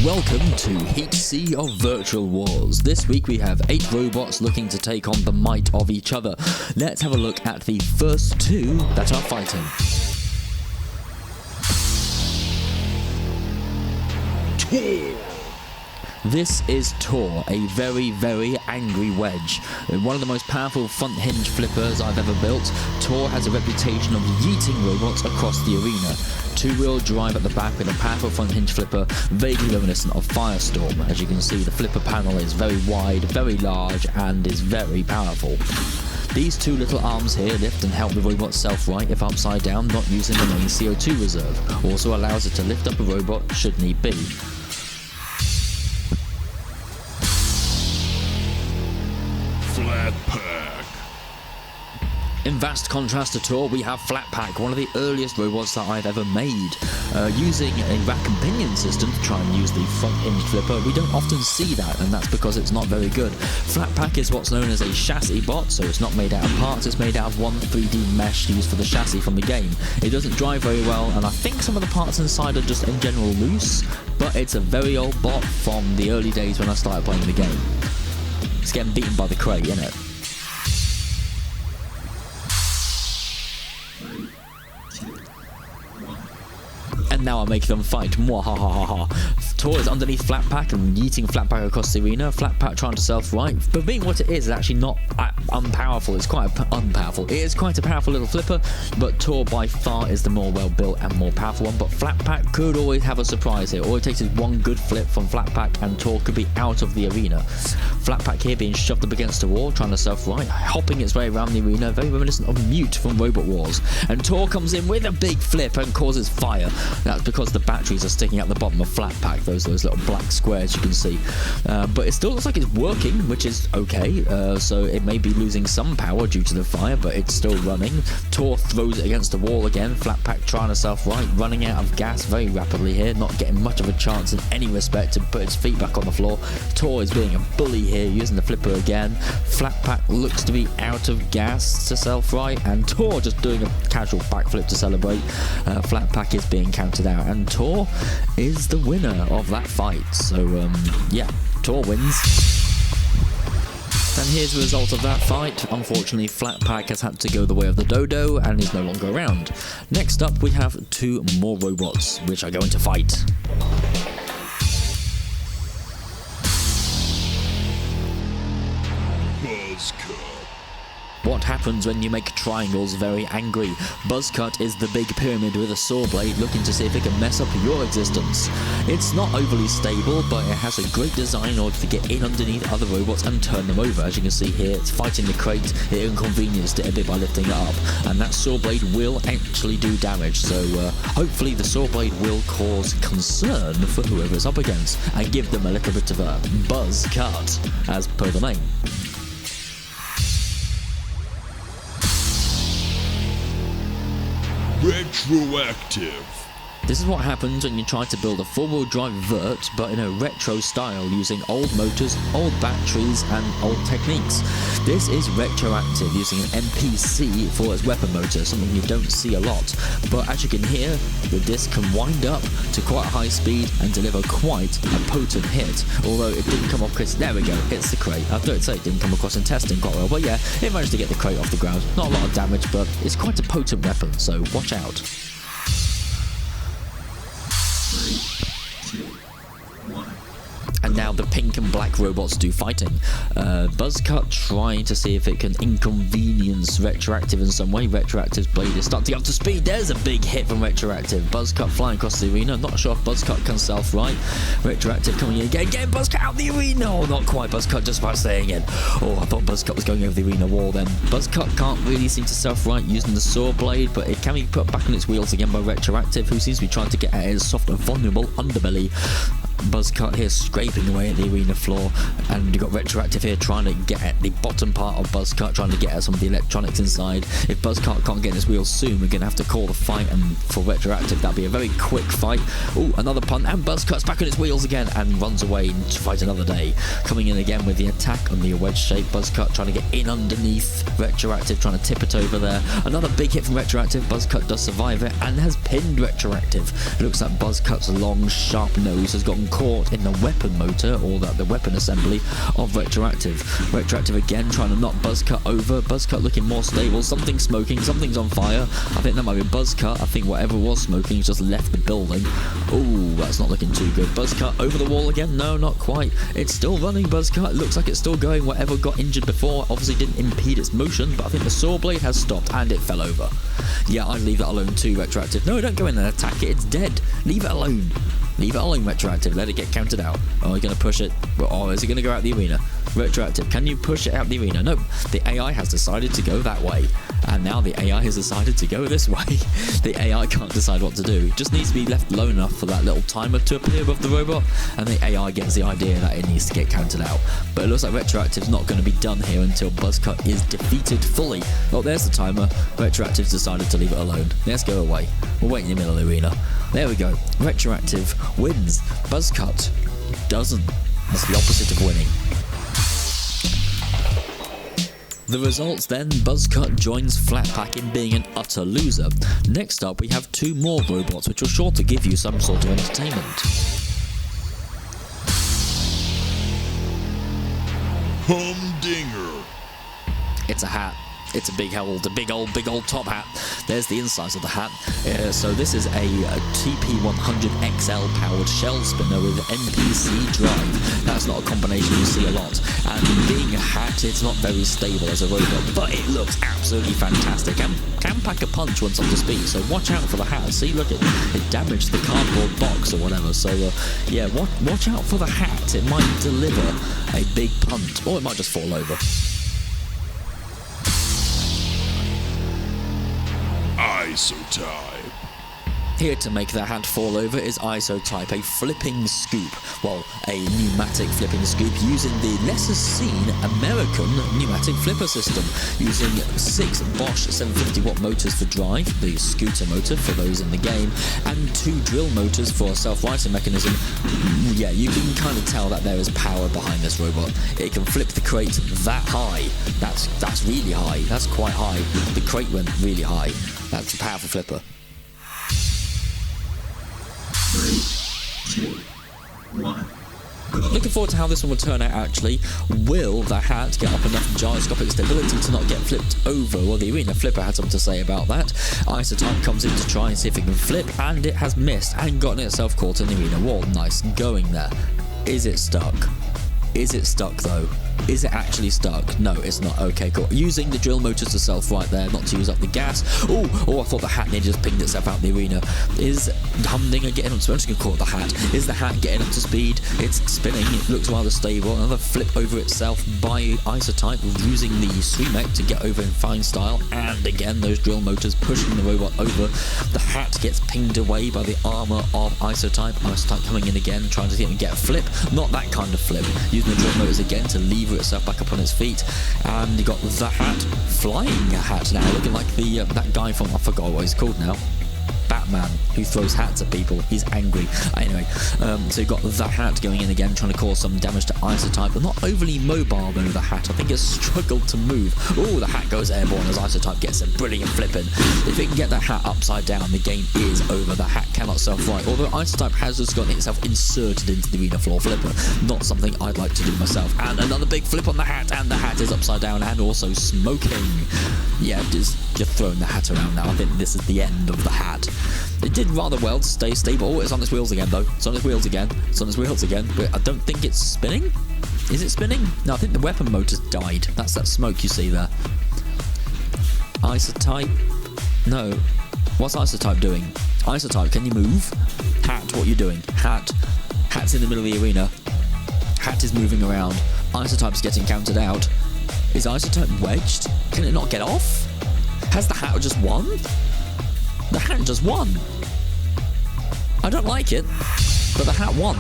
Welcome to Heat Sea of Virtual Wars. This week we have 8 robots looking to take on the might of each other. Let's have a look at the first 2 that are fighting. This is Tor, a very, very angry wedge. One of the most powerful front hinge flippers I've ever built, Tor has a reputation of yeeting robots across the arena. 2-wheel drive at the back with a powerful front hinge flipper, vaguely reminiscent of Firestorm. As you can see, the flipper panel is very wide, very large, and is very powerful. These 2 little arms here lift and help the robot self-right if upside down, not using the main CO2 reserve. Also allows it to lift up a robot should need be. Flat Pack. In vast contrast to Tor, we have Flat Pack, one of the earliest robots that I've ever made. Using a rack and pinion system to try and use the front hinge flipper, we don't often see that, and that's because it's not very good. Flat Pack is what's known as a chassis bot, so it's not made out of parts, it's made out of one 3D mesh used for the chassis from the game. It doesn't drive very well, and I think some of the parts inside are just in general loose, but it's a very old bot from the early days when I started playing the game. It's getting beaten by the crate, isn't it? And now I make them fight. Mwahahaha. Tor is underneath Flat Pack and yeeting Flat Pack across the arena. Flat Pack trying to self-right. But being what it is actually not unpowerful. It's quite unpowerful. It is quite a powerful little flipper, but Tor by far is the more well-built and more powerful one. But Flat Pack could always have a surprise here. All it takes is one good flip from Flat Pack and Tor could be out of the arena. Flat Pack here being shoved up against a wall, trying to self-right, hopping its way around the arena, very reminiscent of Mute from Robot Wars. And Tor comes in with a big flip and causes fire. That's because the batteries are sticking out the bottom of Flat Pack, those little black squares you can see. But it still looks like it's working, which is okay. So it may be losing some power due to the fire, but it's still running. Tor throws it against the wall again. Flat Pack trying to self-right, running out of gas very rapidly here, not getting much of a chance in any respect to put its feet back on the floor. Tor is being a bully here, using the flipper again. Flat Pack looks to be out of gas to self-right, and Tor just doing a casual backflip to celebrate. Flat Pack is being counted out, and Tor is the winner of that fight. So yeah, Tor wins. And here's the result of that fight. Unfortunately, Flat Pack has had to go the way of the dodo and is no longer around. Next up, we have 2 more robots, which are going to fight. What happens when you make triangles very angry? Buzzcut is the big pyramid with a saw blade looking to see if it can mess up your existence. It's not overly stable, but it has a great design in order to get in underneath other robots and turn them over. As you can see here, it's fighting the crate, it inconvenienced it a bit by lifting it up, and that saw blade will actually do damage, so hopefully the saw blade will cause concern for whoever it's up against, and give them a little bit of a buzz cut, as per the name. Retroactive. This is what happens when you try to build a 4-wheel drive vert, but in a retro style, using old motors, old batteries, and old techniques. This is retroactive, using an MPC for its weapon motor, something you don't see a lot. But as you can hear, the disc can wind up to quite high speed and deliver quite a potent hit. Although it didn't come off, there we go, it's the crate. I thought it'd say it didn't come across in testing quite well, but yeah, it managed to get the crate off the ground. Not a lot of damage, but it's quite a potent weapon, so watch out. And now the pink and black robots do fighting. Buzzcut trying to see if it can inconvenience Retroactive in some way. Retroactive's blade is starting to get up to speed. There's a big hit from Retroactive. Buzzcut flying across the arena. Not sure if Buzzcut can self-right. Retroactive coming in again. Get Buzzcut out the arena. Oh, not quite. Buzzcut just about staying in. Oh, I thought Buzzcut was going over the arena wall then. Buzzcut can't really seem to self-right using the saw blade, but it can be put back on its wheels again by Retroactive, who seems to be trying to get at his soft and vulnerable underbelly. Buzzcut here scraping away at the arena floor, and you've got Retroactive here trying to get at the bottom part of Buzzcut, trying to get at some of the electronics inside. If Buzzcut can't get in his wheels soon, we're going to have to call the fight, and for Retroactive that'll be a very quick fight. Oh, another punt, and Buzzcut's back on its wheels again and runs away to fight another day. Coming in again with the attack on the wedge shape. Buzzcut trying to get in underneath Retroactive, trying to tip it over there. Another big hit from Retroactive. Buzzcut does survive it and has pinned Retroactive. It looks like Buzzcut's long, sharp nose has gotten getting caught in the weapon motor, or the weapon assembly of Retroactive. Retroactive again trying to knock Buzzcut over. Buzzcut looking more stable. Something's smoking, something's on fire. I think that might be Buzzcut. I think whatever was smoking just left the building. Oh, that's not looking too good. Buzzcut over the wall again? No, not quite. It's still running, Buzzcut. It looks like it's still going. Whatever got injured before obviously didn't impede its motion, but I think the saw blade has stopped and it fell over. Yeah, I'd leave that alone too, Retroactive. No, don't go in and attack it. It's dead. Leave it alone. Leave it alone, Retroactive. Let it get counted out. Oh, you're going to push it. Oh, is it going to go out the arena? Retroactive, can you push it out the arena? No, the AI has decided to go that way. And now the AI has decided to go this way. The AI can't decide what to do. It just needs to be left low enough for that little timer to appear above the robot, and the AI gets the idea that it needs to get counted out. But it looks like Retroactive's not going to be done here until Buzzcut is defeated fully. Oh, there's the timer. Retroactive's decided to leave it alone. Let's go away. We'll wait in the middle of the arena. There we go. Retroactive wins. Buzzcut doesn't. That's the opposite of winning. The results then, Buzzcut joins Flatpack in being an utter loser. Next up, we have two more robots which are sure to give you some sort of entertainment. Humdinger. It's a hat. It's a big old top hat. There's the insides of the hat. So this is a TP100XL powered shell spinner with NPC drive. That's not a combination you see a lot. And being a hat, it's not very stable as a robot, but it looks absolutely fantastic and can pack a punch once up to speed. So watch out for the hat. See, look, it damaged the cardboard box or whatever. So yeah, watch out for the hat. It might deliver a big punt, or it might just fall over. Isotype. Here to make the hat fall over is Isotype, a flipping scoop. Well, a pneumatic flipping scoop using the lesser seen American pneumatic flipper system, using 6 Bosch 750-watt motors for drive, the scooter motor for those in the game, and 2 drill motors for a self-righting mechanism. Yeah, you can kind of tell that there is power behind this robot. It can flip the crate that high. That's really high. That's quite high. The crate went really high. That's a powerful flipper. 3, 2, 1. Looking forward to how this one will turn out actually. Will the hat get up enough gyroscopic stability to not get flipped over? Well, the arena flipper had something to say about that. Isotype comes in to try and see if it can flip, and it has missed and gotten itself caught in the arena wall. Nice going there. Is it stuck? Is it stuck though? Is it actually stuck? No, it's not. Okay, cool. Using the drill motors to self-right there, not to use up the gas. Oh, I thought the hat nearly just pinged itself out the arena. Is Humdinger getting up to speed? I'm just going to call it the hat. Is the hat getting up to speed? It's spinning. It looks rather stable. Another flip over itself by Isotype, using the Sumac to get over in fine style. And again, those drill motors pushing the robot over. The hat gets pinged away by the armor of Isotype. Isotype coming in again, trying to get a flip. Not that kind of flip. Using the drill motors again to lever itself back up on its feet, and you got the hat, flying hat now, looking like the that guy from, I forgot what he's called now, Batman, who throws hats at people. He's angry. Anyway, so you got the hat going in again, trying to cause some damage to Isotype, but not overly mobile though, the hat. I think it's struggled to move. Oh, the hat goes airborne as Isotype gets a brilliant flipping. If it can get that hat upside down, the game is over. The hat cannot self-right, although Isotype has just gotten itself inserted into the arena floor flipper. Not something I'd like to do myself. And another big flip on the hat, and the hat is upside down and also smoking. Yeah, just throwing the hat around now. I think this is the end of the hat. It did rather well to stay stable. Oh, it's on its wheels again, though. It's on its wheels again. It's on its wheels again. But I don't think it's spinning. Is it spinning? No, I think the weapon motor's died. That's that smoke you see there. Isotype. No. What's Isotype doing? Isotype, can you move? Hat, what are you doing? Hat's in the middle of the arena. Hat is moving around. Isotype's getting counted out. Is Isotype wedged? Can it not get off? Has the hat just won? The hat just won. I don't like it, but the hat won.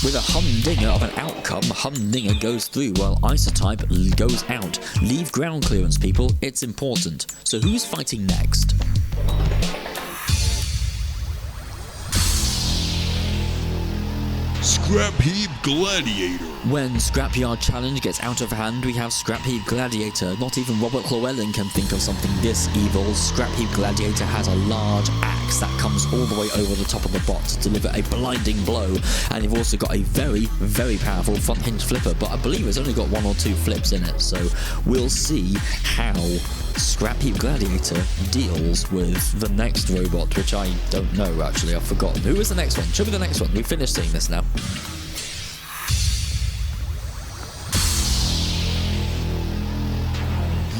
With a humdinger of an outcome, Humdinger goes through while Isotype goes out. Leave ground clearance, people. It's important. So who's fighting next? Scrapheap Gladiator. When Scrapyard Challenge gets out of hand, we have Scrapheap Gladiator. Not even Robert Llewellyn can think of something this evil. Scrapheap Gladiator has a large axe that comes all the way over the top of the bot to deliver a blinding blow, and you've also got a very, very powerful front hinge flipper, but I believe it's only got 1 or 2 flips in it, so we'll see how Scrapheap Gladiator deals with the next robot, which I don't know actually, I've forgotten. Who is the next one? Show me the next one. We've finished seeing this now.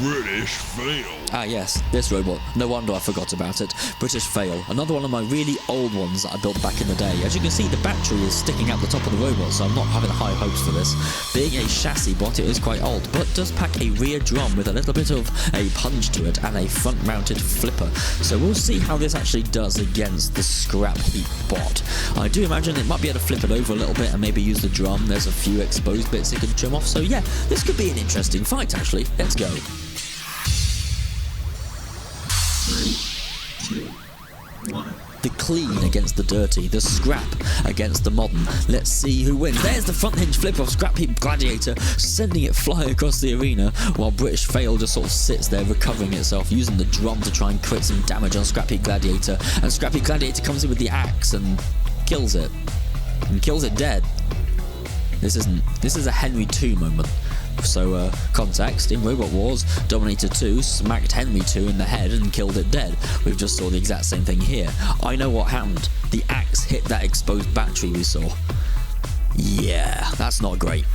British fail. Ah yes, this robot. No wonder I forgot about it. British Fail. Another one of my really old ones that I built back in the day. As you can see, the battery is sticking out the top of the robot, so I'm not having high hopes for this. Being a chassis bot, it is quite old, but does pack a rear drum with a little bit of a punch to it and a front-mounted flipper. So we'll see how this actually does against the Scrapheap bot. I do imagine it might be able to flip it over a little bit and maybe use the drum. There's a few exposed bits it can trim off. So yeah, this could be an interesting fight actually. Let's go. 3, 2, 1. The clean against the dirty, the scrap against the modern. Let's see who wins. There's the front hinge flip of Scrapheap Gladiator, sending it flying across the arena, while British Fail just sort of sits there recovering itself, using the drum to try and create some damage on Scrapheap Gladiator. And Scrapheap Gladiator comes in with the axe and kills it. And kills it dead. This is a Henry II moment. So, context, in Robot Wars, Dominator 2 smacked Henry II in the head and killed it dead. We've just saw the exact same thing here. I know what happened. The axe hit that exposed battery we saw. Yeah, that's not great.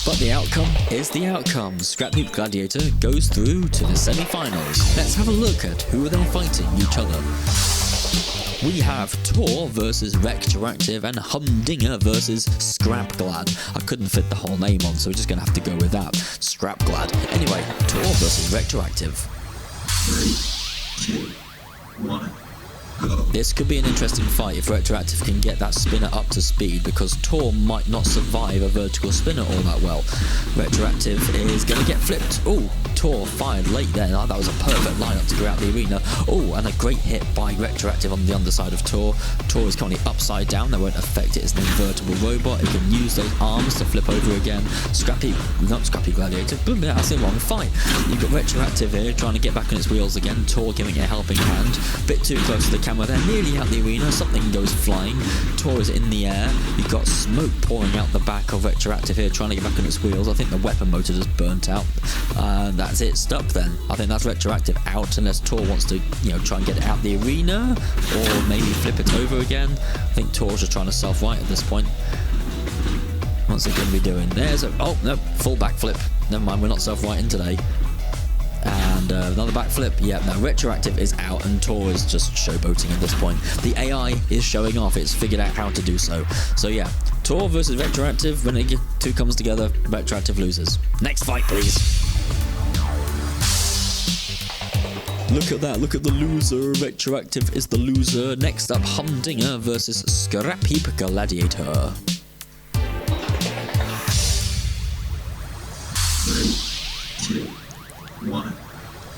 But the outcome is the outcome. Scrapheap Gladiator goes through to the semi-finals. Let's have a look at who they're fighting each other. We have Tor versus Rectoractive and Humdinger versus Scrapglad. I couldn't fit the whole name on, so we're just going to have to go with that. Scrapglad. Anyway, Tor versus Rectoractive. 3, 2, 1. This could be an interesting fight if Rectoractive can get that spinner up to speed, because Tor might not survive a vertical spinner all that well. Rectoractive is going to get flipped. Oh, Tor fired late there. That was a perfect lineup to go out the arena. Oh, and a great hit by Rectoractive on the underside of Tor. Tor is currently upside down. That won't affect it. It's an invertible robot. It can use those arms to flip over again. Scrapheap Gladiator. Boom, that's the wrong fight. You've got Rectoractive here trying to get back on its wheels again. Tor giving it a helping hand. Bit too close to the camera there. Nearly out the arena. Something goes flying. Tor is in the air. You've got smoke pouring out the back of Rectoractive here trying to get back on its wheels. I think the weapon motor just burnt out. And that's it, stuck then. I think that's Rectoractive out, unless Tor wants to, try and get it out the arena, or maybe flip it over again. I think Tor's just trying to self-right at this point. What's it going to be doing? There's a... Oh, no, full backflip. Never mind, we're not self-righting today. And another backflip. Yeah, no, Rectoractive is out, and Tor is just showboating at this point. The AI is showing off. It's figured out how to do so. So yeah, Tor versus Rectoractive. When the two comes together, Rectoractive loses. Next fight, please. Look at that, look at the loser. Rectoractive is the loser. Next up, Humdinger versus Scrapheap Gladiator. 3, 2, 1.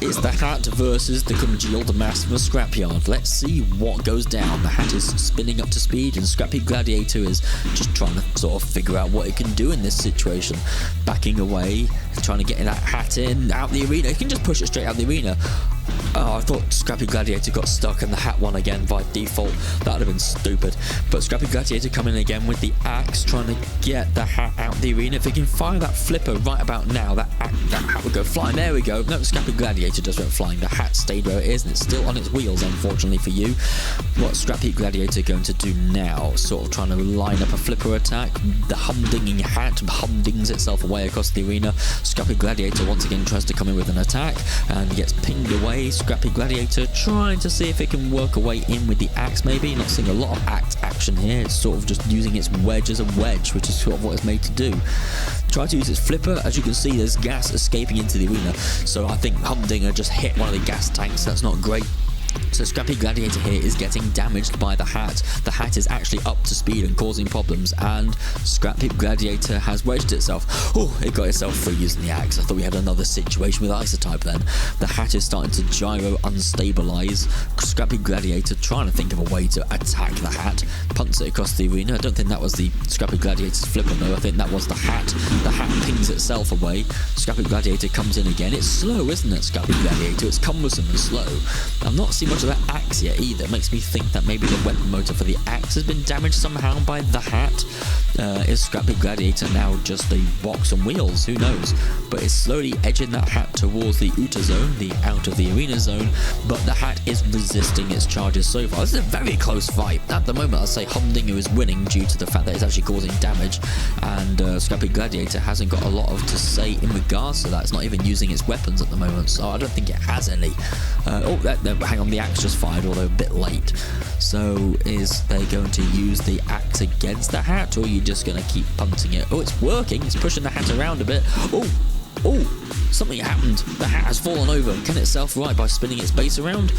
It's the hat versus the congealed mass from a Scrapyard. Let's see what goes down. The hat is spinning up to speed, and Scrapheap Gladiator is just trying to sort of figure out what it can do in this situation. Backing away, trying to get that hat in, out the arena. It can just push it straight out the arena. Oh, I thought Scrapheap Gladiator got stuck and the hat won again by default. That would have been stupid. But Scrapheap Gladiator coming in again with the axe, trying to get the hat out the arena. If he can fire that flipper right about now, that hat would go flying. There we go. No, Scrapheap Gladiator just went flying. The hat stayed where it is, and it's still on its wheels, unfortunately for you. What's Scrapheap Gladiator going to do now? Sort of trying to line up a flipper attack. The humdinging hat humdings itself away across the arena. Scrapheap Gladiator once again tries to come in with an attack and gets pinged away. Scrapheap Gladiator trying to see if it can work a way in with the axe, maybe. Not seeing a lot of axe action here. It's sort of just using its wedge as a wedge, which is sort of what it's made to do. Try to use its flipper. As you can see, there's gas escaping into the arena, so I think Humdinger just hit one of the gas tanks. That's not great. So Scrapheap Gladiator here is getting damaged by the hat. The hat is actually up to speed and causing problems, and Scrapheap Gladiator has wedged itself. Oh, it got itself free using the axe. I thought we had another situation with Isotype then. The hat is starting to gyro unstabilize. Scrapheap Gladiator trying to think of a way to attack the hat. Punts it across the arena. I don't think that was the Scrapheap Gladiator's flipper though. I think that was the hat. The hat pings itself away. Scrapheap Gladiator comes in again. It's slow, isn't it, Scrapheap Gladiator? It's cumbersome and slow. I've not seen much of that axe yet either. It makes me think that maybe the weapon motor for the axe has been damaged somehow by the hat. Is Scrapheap Gladiator now just a box on wheels? Who knows? But it's slowly edging that hat towards the Uta zone, the out of the arena zone, but the hat is resisting its charges so far. This is a very close fight. At the moment, I'd say Humdinger is winning due to the fact that it's actually causing damage, and Scrapheap Gladiator hasn't got a lot of to say in regards to that. It's not even using its weapons at the moment, so I don't think it has any. Hang on, the axe just fired, although a bit late. So is they going to use the axe against the hat, or are you just going to keep punting it? Oh, it's working. It's pushing the hat around a bit. Oh, something happened. The hat has fallen over. Can it self-right by spinning its base around?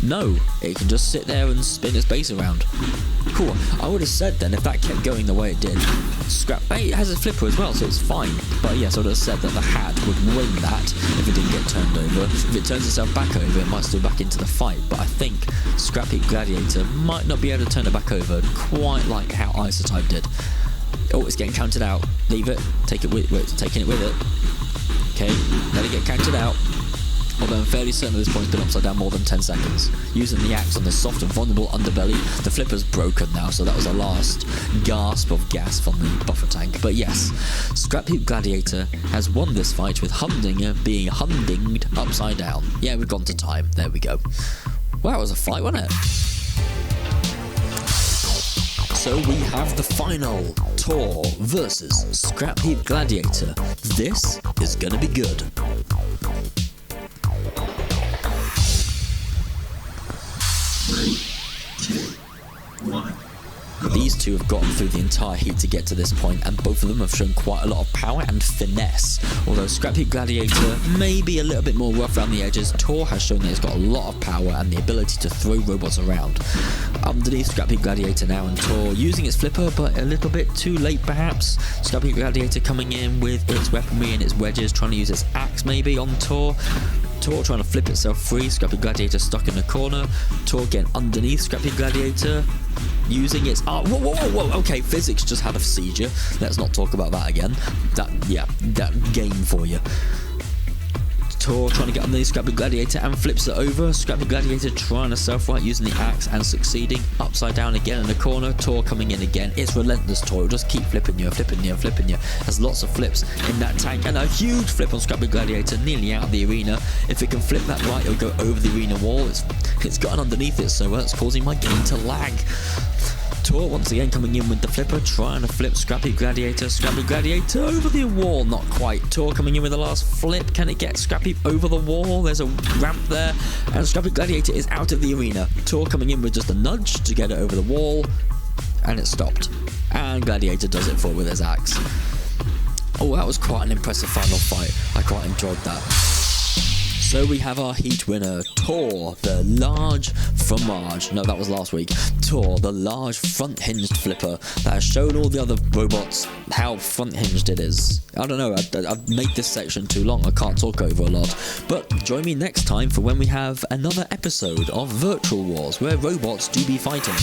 No, it can just sit there and spin its base around. Cool. I would have said then, if that kept going the way it did, it has a flipper as well, so it's fine. But yes, I would have said that the hat would win that if it didn't get turned over. If it turns itself back over, it might still back into the fight. But I think Scrapheap Gladiator might not be able to turn it back over quite like how Isotype did. Oh, it's getting counted out. Leave it. Take it with taking it with it. Okay, let it get counted out. Although I'm fairly certain at this point it's been upside down more than 10 seconds. Using the axe on the soft and vulnerable underbelly, the flipper's broken now, so that was a last gasp of gas from the buffer tank. But yes, Scrapheap Gladiator has won this fight with Humdinger being humdinged upside down. Yeah, we've gone to time. There we go. Well, that was a fight, wasn't it? So we have the final, Tor versus Scrapheap Gladiator. This is gonna be good. These two have gotten through the entire heat to get to this point, and both of them have shown quite a lot of power and finesse. Although Scrapheap Gladiator may be a little bit more rough around the edges, Tor has shown that it's got a lot of power and the ability to throw robots around. Underneath Scrapheap Gladiator now, and Tor using its flipper, but a little bit too late perhaps. Scrapheap Gladiator coming in with its weaponry and its wedges, trying to use its axe maybe on Tor. Tor trying to flip itself free, Scrapheap Gladiator stuck in the corner. Tor getting underneath Scrapheap Gladiator, using its whoa, okay, physics just had a seizure. Let's not talk about that again. That game for you. Tor trying to get underneath Scrapheap Gladiator and flips it over. Scrapheap Gladiator trying to self-right using the axe and succeeding. Upside down again in the corner. Tor coming in again. It's relentless, Tor. It'll just keep flipping you. Has lots of flips in that tank, and a huge flip on Scrapheap Gladiator nearly out of the arena. If it can flip that right, it'll go over the arena wall. It's gotten underneath it so well, it's causing my game to lag. Tor once again coming in with the flipper, trying to flip Scrapheap Gladiator. Scrapheap Gladiator over the wall, not quite. Tor coming in with the last flip. Can it get Scrapheap over the wall? There's a ramp there, and Scrapheap Gladiator is out of the arena. Tor coming in with just a nudge to get it over the wall, and it stopped. And Gladiator does it for with his axe. Oh, that was quite an impressive final fight. I quite enjoyed that. So we have our heat winner, Tor, the large fromage. No, that was last week. Tor, the large front-hinged flipper that has shown all the other robots how front-hinged it is. I don't know, I've made this section too long. I can't talk over a lot. But join me next time for when we have another episode of Virtual Wars, where robots do be fighting.